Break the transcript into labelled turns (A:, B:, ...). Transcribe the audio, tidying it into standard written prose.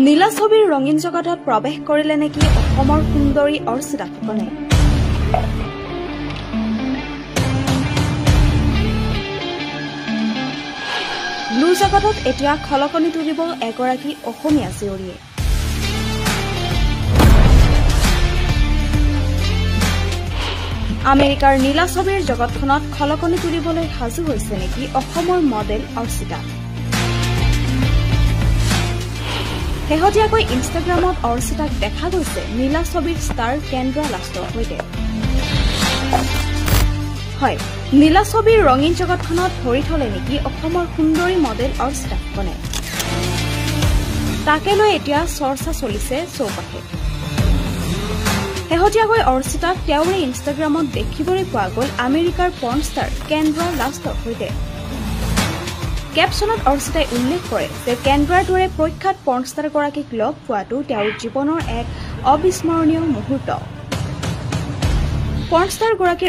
A: নীলা ছবিৰ ৰঙীন জগতত প্ৰৱেশ কৰিলে নেকি অসমৰ সুন্দৰী অৰ্চিতা ফুকনে। ব্লু জগতত এতিয়া খলকনি তুলিব এগৰাকী অসমীয়া জীয়ৰীয়ে। আমেৰিকাৰ নীলা ছবিৰ জগতখনত খলকনি তুলিবলৈ সাজু হৈছে নেকি অসমৰ মডেল অৰ্চিতা। শেহতীয়াকৈ ইনষ্টাগ্ৰামত অৰ্চিতাক দেখা গৈছে নীলা ছবিৰ ষ্টাৰ কেন্দ্ৰা লাষ্টৰ সৈতে। হয়, নীলা ছবিৰ ৰঙীন জগতখনত ভৰি থলে নেকি অসমৰ সুন্দৰী মডেল অৰ্চিতা ফুকনে। তাকে লৈ এতিয়া চৰ্চা চলিছে চৌপাশে। শেহতীয়াকৈ অৰ্চিতাক তেওঁৰে ইনষ্টাগ্ৰামত দেখিবলৈ পোৱা গ'ল আমেৰিকাৰ পৰ্ণ ষ্টাৰ কেন্দ্ৰা লাষ্টৰ সৈতে। কেপশ্যনত অৰ্চিতাই উল্লেখ কৰে যে কেন্দ্ৰাৰ দৰে প্ৰখ্যাত পৰ্ণষ্টাৰগৰাকীক লগ পোৱাটো তেওঁৰ জীৱনৰ এক অবিস্মৰণীয় মুহূৰ্ত। পৰ্ণষ্টাৰগৰাকীৰ